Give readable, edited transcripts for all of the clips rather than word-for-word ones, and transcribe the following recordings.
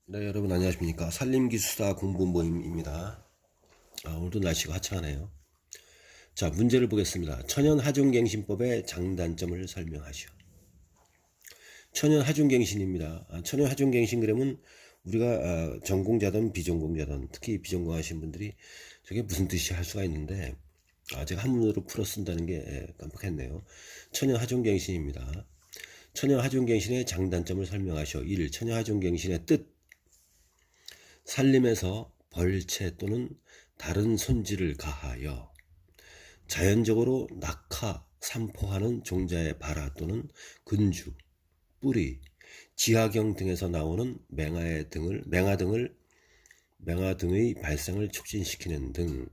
네, 여러분 안녕하십니까. 산림기술사 공부 모임입니다. 오늘도 날씨가 화창하네요. 자, 문제를 보겠습니다. 천연하중갱신법의 장단점을 설명하시오. 천연하중갱신입니다. 천연하중갱신 그러면 우리가 전공자든 비전공자든 특히 비전공하신 분들이 저게 무슨 뜻이 할 수가 있는데 제가 한문으로 풀어 쓴다는 게 깜빡했네요. 천연하중갱신입니다. 천연하중갱신의 장단점을 설명하시오. 1. 천연하중갱신의 뜻. 산림에서 벌채 또는 다른 손질을 가하여 자연적으로 낙하, 산포하는 종자의 발화 또는 근주, 뿌리, 지하경 등에서 나오는 맹아 등의 발생을 촉진시키는 등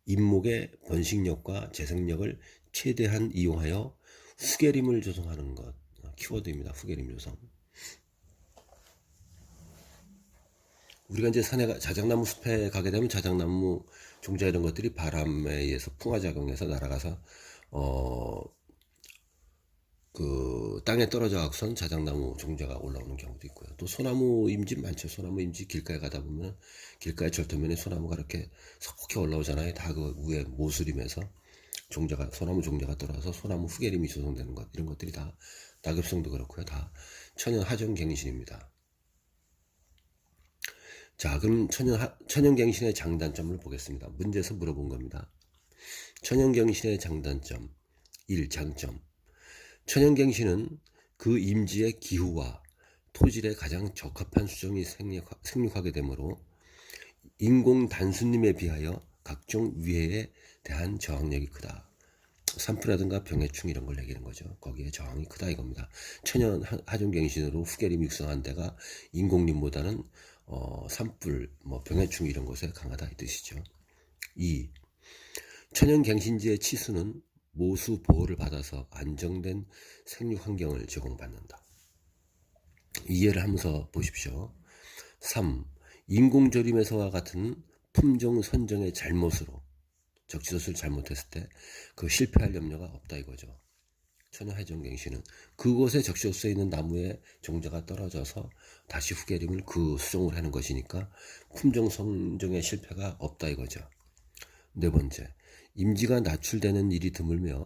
잎목의 번식력과 재생력을 최대한 이용하여 후계림을 조성하는 것. 키워드입니다. 후계림 조성. 우리가 이제 산에 자작나무 숲에 가게 되면 자작나무 종자 이런 것들이 바람에 의해서 풍화작용해서 날아가서 그 땅에 떨어져 갖고선 자작나무 종자가 올라오는 경우도 있고요. 또 소나무 임지 많죠. 소나무 임지 길가에 가다 보면 길가의 절도면에 소나무가 이렇게 석폭히 올라오잖아요. 다 그 위에 모수림에서 소나무 종자가 떨어져서 소나무 후계림이 조성되는 것, 이런 것들이 다 낙엽송도 그렇고요. 다 천연 하중갱신입니다. 자, 그럼 천연갱신의 장단점을 보겠습니다. 문제에서 물어본 겁니다. 천연갱신의 장단점 1. 장점. 천연갱신은 그 임지의 기후와 토질에 가장 적합한 수종이 생육하게 되므로 인공 단수님에 비하여 각종 위해에 대한 저항력이 크다. 산불이라든가 병해충 이런 걸 얘기하는 거죠. 거기에 저항이 크다 이겁니다. 천연 하중갱신으로 후계림이 육성한 데가 인공림보다는 산불, 병해충 이런 것에 강하다 이 뜻이죠. 2. 천연갱신지의 치수는 모수 보호를 받아서 안정된 생육 환경을 제공받는다. 이해를 하면서 보십시오. 3. 인공조림에서와 같은 품종 선정의 잘못으로 적시소수를 잘못했을 때 그 실패할 염려가 없다 이거죠. 천연하중갱신은 그곳에 적시소수에 있는 나무의 종자가 떨어져서 다시 후계림을 그 수종을 하는 것이니까 품종 선정의 실패가 없다 이거죠. 네 번째, 임지가 낮출되는 일이 드물며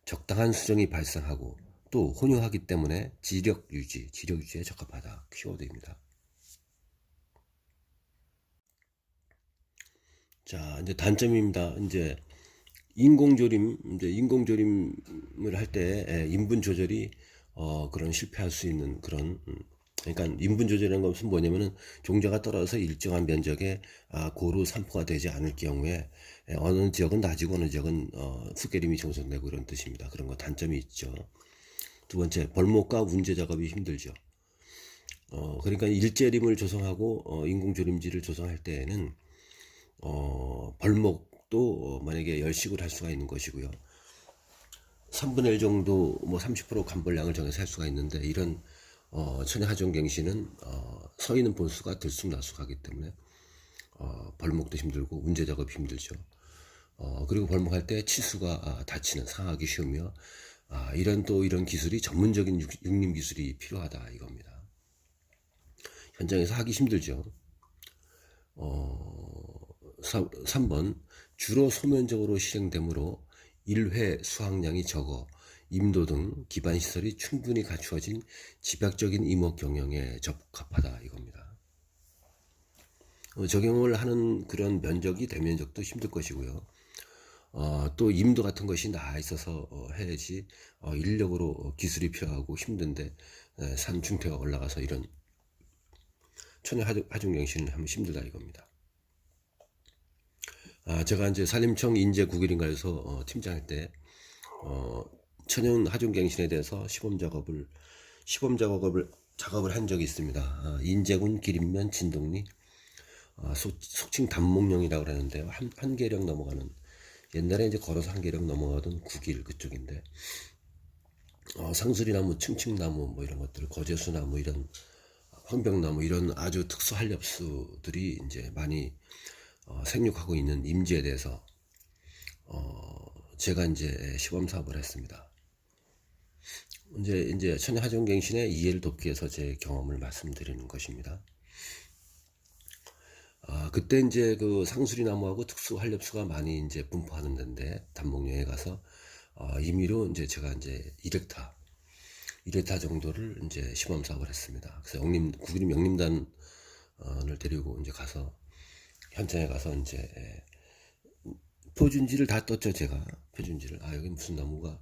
적당한 수정이 발생하고 또 혼용하기 때문에 지력 유지에 적합하다. 키워드입니다. 자, 이제 단점입니다. 이제 인공조림을 할 때 인분 조절이 그런 실패할 수 있는 그런 그러니까 인분 조절이라는 것은 뭐냐면은 종자가 떨어져서 일정한 면적에 고루 산포가 되지 않을 경우에 어느 지역은 낮이고 어느 지역은 후계림이 조성되고 그런 뜻입니다. 그런 거 단점이 있죠. 두 번째, 벌목과 운제 작업이 힘들죠. 그러니까 일제림을 조성하고 인공조림지를 조성할 때에는 벌목도 만약에 열식을 할 수가 있는 것이고요. 3분의 1 정도 30% 간벌량을 정해서 할 수가 있는데 이런 천연하중갱신은 서 있는 본수가 들쑥날쑥하기 때문에 벌목도 힘들고 운제 작업이 힘들죠. 그리고 벌목할 때 치수가 상하기 쉬우며 이런 기술이 전문적인 육림 기술이 필요하다 이겁니다. 현장에서 하기 힘들죠. 3번 주로 소면적으로 실행되므로 1회 수확량이 적어 임도 등 기반시설이 충분히 갖추어진 집약적인 임업 경영에 적합하다 이겁니다. 적용을 하는 그런 면적이 대면적도 힘들 것이고요. 또 임도 같은 것이 나아 있어서 해야지 인력으로 기술이 필요하고 힘든데 산 중퇴가 올라가서 이런 천연하중갱신을 하면 힘들다 이겁니다. 제가 이제 산림청 인제 9일인가에서 팀장할 때 천연하중갱신에 대해서 시범 작업을 한 적이 있습니다. 인제군 기린면 진동리 속칭 단목령이라고 그러는데요. 한계령 넘어가는 옛날에 이제 걸어서 한계령 넘어가던 9길 그쪽인데 상수리나무, 층층나무 이런 것들, 거제수나무 이런 황벽나무 이런 아주 특수 한렵수들이 이제 많이 생육하고 있는 임지에 대해서 제가 이제 시범 사업을 했습니다. 이제 천연하중갱신의 이해를 돕기 위해서 제 경험을 말씀드리는 것입니다. 그때 이제 그 상수리 나무하고 특수 활엽수가 많이 이제 분포하는 데인데 단목령에 가서 임의로 이제 제가 이제 2렉타 정도를 이제 시범 사업을 했습니다. 그래서 국립 영림단을 데리고 이제 가서 현장에 가서 이제 표준지를 다 떴죠. 제가 표준지를 여기 무슨 나무가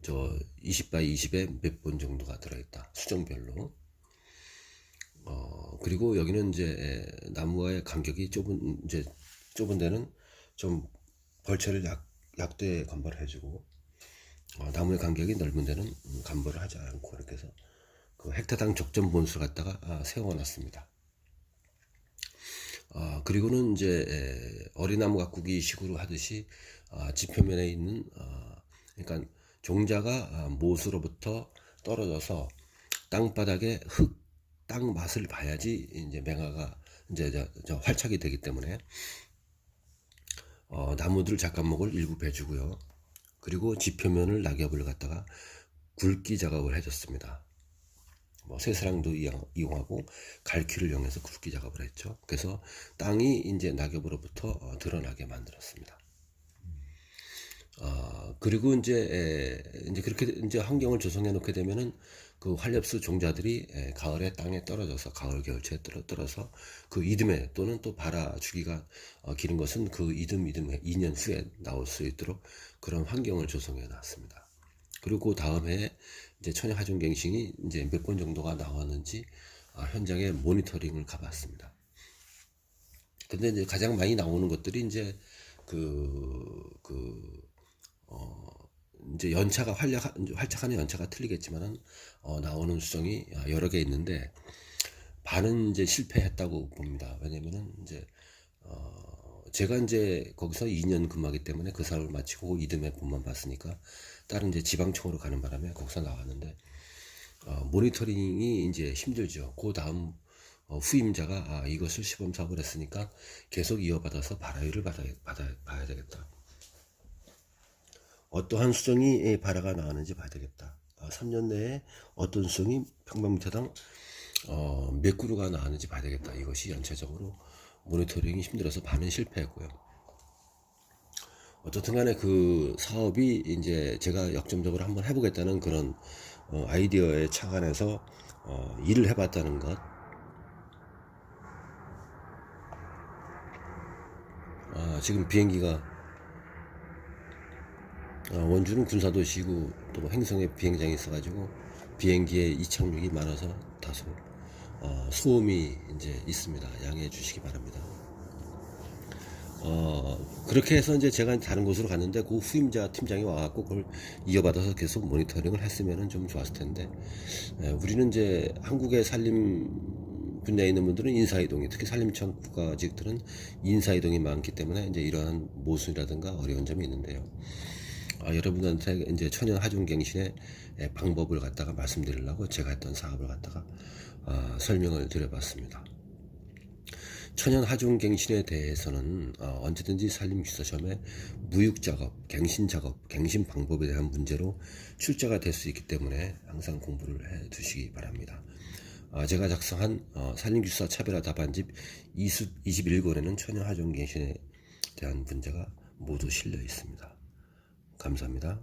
저 20x 20에 몇 번 정도가 들어있다 수정별로. 그리고 여기는 이제 나무와의 간격이 좁은 데는 좀 벌채를 약도에 간벌을 해주고, 나무의 간격이 넓은 데는 간벌을 하지 않고 이렇게 해서 그 헥타당 적정 본수를 갖다가 세워놨습니다. 그리고는 이제 어린나무 가꾸기 식으로 하듯이 지표면에 있는 그러니까 종자가 못으로부터 떨어져서 땅바닥에 땅 맛을 봐야지 이제 맹아가 이제 저 활착이 되기 때문에 나무들 작감목을 일부 베주고요. 그리고 지표면을 낙엽을 갖다가 굵기 작업을 해줬습니다. 뭐 쇠사랑도 이용하고 갈퀴를 이용해서 굵기 작업을 했죠. 그래서 땅이 이제 낙엽으로부터 드러나게 만들었습니다. 그리고 이제 그렇게 이제 환경을 조성해 놓게 되면은 그 활엽수 종자들이 가을에 땅에 떨어져서 가을 겨울철에 떨어서 그 이듬해 또는 또 발화 주기가 기는 것은 그 이듬해 2년 후에 나올 수 있도록 그런 환경을 조성해 놨습니다. 그리고 그 다음 해에 이제 천연 하중갱신이 이제 몇 번 정도가 나왔는지 현장에 모니터링을 가봤습니다. 근데 이제 가장 많이 나오는 것들이 이제 이제 연차가 활착하는 연차가 틀리겠지만은 나오는 수정이 여러 개 있는데 반은 이제 실패했다고 봅니다. 왜냐면은 이제 제가 이제 거기서 2년 근무하기 때문에 그 사업을 마치고 이듬해 본만 봤으니까 다른 이제 지방청으로 가는 바람에 거기서 나왔는데 모니터링이 이제 힘들죠. 그 다음 후임자가 이것을 시범 사업을 했으니까 계속 이어받아서 발화율을 봐야 되겠다. 어떠한 수정이 발화가 나왔는지 봐야 되겠다. 3년 내에 어떤 수정이 평방미터당 몇 그루가 나왔는지 봐야 되겠다. 이것이 전체적으로 모니터링이 힘들어서 반은 실패했고요. 어쨌든 간에 그 사업이 이제 제가 역점적으로 한번 해보겠다는 그런 아이디어에 착안해서 일을 해봤다는 것. 지금 비행기가 원주는 군사도시고 또 행성에 비행장이 있어가지고 비행기에 이착륙이 많아서 다소 소음이 이제 있습니다. 양해해 주시기 바랍니다. 그렇게 해서 이제 제가 다른 곳으로 갔는데 그 후임자 팀장이 와갖고 그걸 이어받아서 계속 모니터링을 했으면 좀 좋았을 텐데, 우리는 이제 한국의 산림 분야에 있는 분들은 인사이동이, 특히 산림청 국가직들은 인사이동이 많기 때문에 이제 이러한 모순이라든가 어려운 점이 있는데요. 여러분한테 이제 천연 하중갱신의 방법을 갖다가 말씀드리려고 제가 했던 사업을 갖다가 설명을 드려봤습니다. 천연 하중갱신에 대해서는 언제든지 산림기술시험에 무육작업, 갱신작업, 갱신 방법에 대한 문제로 출제가 될 수 있기 때문에 항상 공부를 해 두시기 바랍니다. 제가 작성한 산림기술사 차별화 답안집 21권에는 천연 하중갱신에 대한 문제가 모두 실려 있습니다. 감사합니다.